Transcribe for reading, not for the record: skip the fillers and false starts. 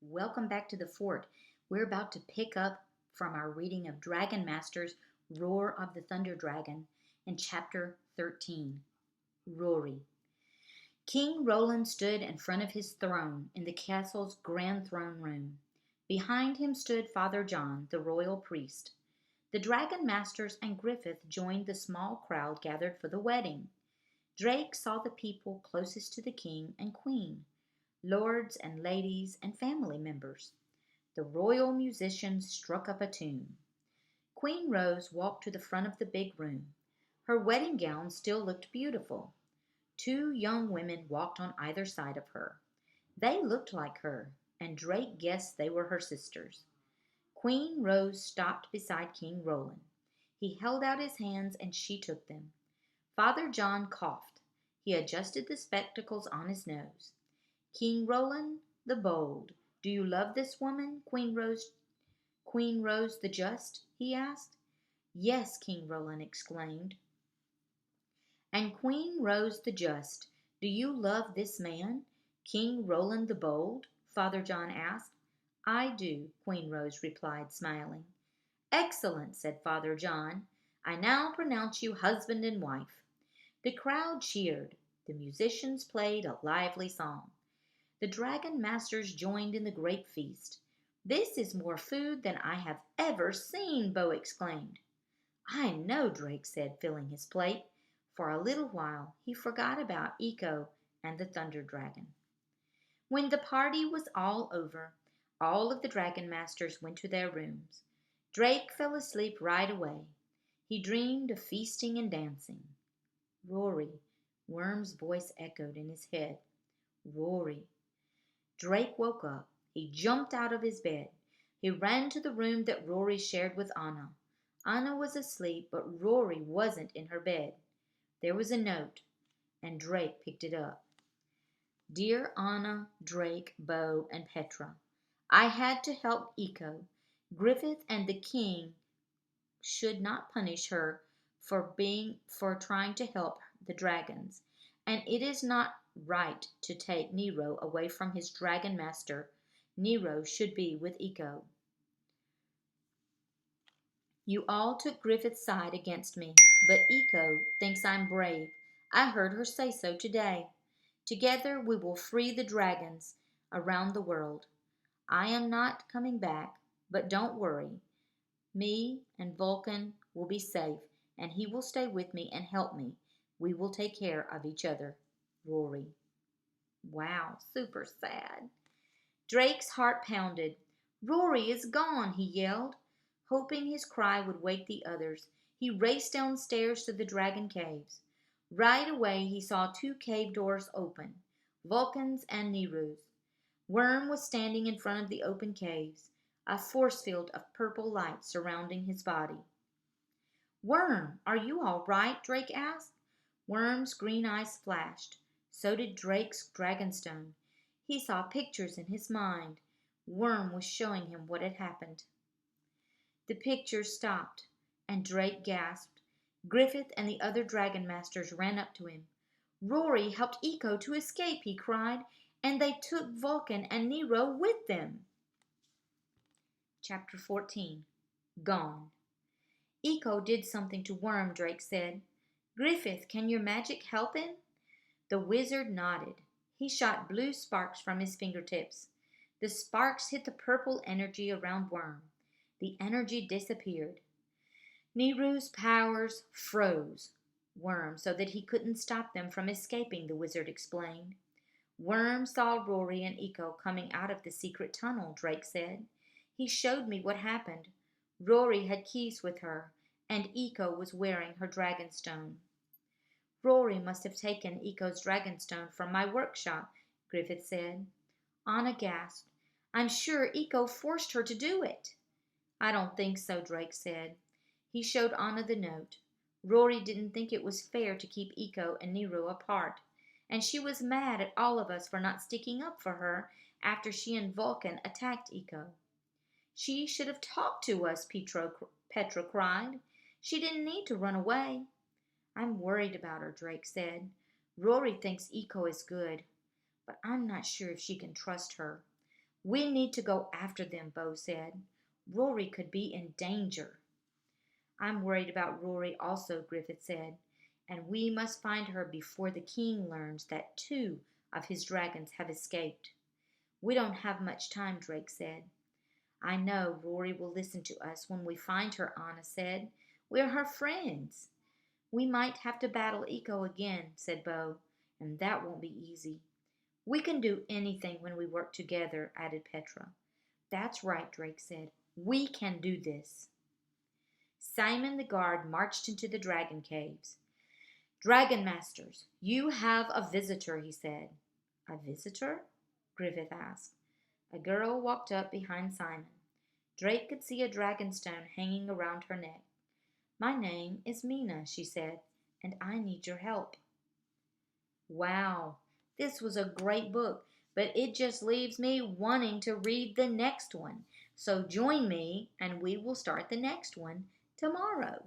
Welcome back to the fort. We're about to pick up from our reading of Dragon Master's Roar of the Thunder Dragon in chapter 13. Rory. King Roland stood in front of his throne in the castle's grand throne room. Behind him stood Father John, the royal priest. The Dragon Masters and Griffith joined the small crowd gathered for the wedding. Drake saw the people closest to the king and queen, lords and ladies and family members. The royal musicians struck up a tune. Queen Rose walked to the front of the big room. Her wedding gown still looked beautiful. Two young women walked on either side of her. They looked like her, and Drake guessed they were her sisters. Queen Rose stopped beside King Roland. He held out his hands and she took them. Father John coughed. He adjusted the spectacles on his nose. King Roland the Bold, do you love this woman, Queen Rose the Just? He asked. Yes, King Roland exclaimed. And Queen Rose the Just, do you love this man, King Roland the Bold? Father John asked. I do, Queen Rose replied, smiling. Excellent, said Father John. I now pronounce you husband and wife. The crowd cheered. The musicians played a lively song. The Dragon Masters joined in the great feast. This is more food than I have ever seen, Bo exclaimed. I know, Drake said, filling his plate. For a little while he forgot about Echo and the Thunder Dragon. When the party was all over, all of the Dragon Masters went to their rooms. Drake fell asleep right away. He dreamed of feasting and dancing. Rory, Worm's voice echoed in his head. Rory. Drake woke up. He jumped out of his bed. He ran to the room that Rory shared with Anna. Anna was asleep, but Rory wasn't in her bed. There was a note, and Drake picked it up. Dear Anna, Drake, Bo, and Petra, I had to help Echo. Griffith and the king should not punish her for trying to help the dragons, and it is not right to take Nero away from his dragon master. Nero should be with Echo. You all took Griffith's side against me, but Echo thinks I'm brave. I heard her say so today. Together we will free the dragons around the world. I am not coming back, but don't worry. Me and Vulcan will be safe, and he will stay with me and help me. We will take care of each other. Rory. Wow, super sad. Drake's heart pounded. Rory is gone, he yelled. Hoping his cry would wake the others, he raced downstairs to the dragon caves. Right away he saw two cave doors open, Vulcan's and Neru's. Worm was standing in front of the open caves, a force field of purple light surrounding his body. Worm, are you all right? Drake asked. Worm's green eyes flashed. So did Drake's dragonstone. He saw pictures in his mind. Worm was showing him what had happened. The pictures stopped, and Drake gasped. Griffith and the other dragon masters ran up to him. Rory helped Echo to escape, he cried, and they took Vulcan and Nero with them. Chapter 14. Gone. Echo did something to Worm, Drake said. Griffith, can your magic help him? The wizard nodded. He shot blue sparks from his fingertips. The sparks hit the purple energy around Worm. The energy disappeared. Neru's powers froze Worm so that he couldn't stop them from escaping, the wizard explained. Worm saw Rory and Echo coming out of the secret tunnel, Drake said. He showed me what happened. Rory had keys with her, and Echo was wearing her dragonstone. Rory must have taken Echo's dragonstone from my workshop, Griffith said. Anna gasped. I'm sure Echo forced her to do it. I don't think so, Drake said. He showed Anna the note. Rory didn't think it was fair to keep Echo and Nero apart, and she was mad at all of us for not sticking up for her after she and Vulcan attacked Echo. She should have talked to us, Petra cried. She didn't need to run away. I'm worried about her, Drake said. Rory thinks Echo is good, but I'm not sure if she can trust her. We need to go after them, Bo said. Rory could be in danger. I'm worried about Rory also, Griffith said, and we must find her before the king learns that 2 of his dragons have escaped. We don't have much time, Drake said. I know Rory will listen to us when we find her, Anna said. We're her friends. We might have to battle Eco again, said Bo, and that won't be easy. We can do anything when we work together, added Petra. That's right, Drake said. We can do this. Simon the guard marched into the dragon caves. Dragon Masters, you have a visitor, he said. A visitor? Griffith asked. A girl walked up behind Simon. Drake could see a dragonstone hanging around her neck. My name is Mina, she said, and I need your help. Wow, this was a great book, but it just leaves me wanting to read the next one. So join me and we will start the next one tomorrow.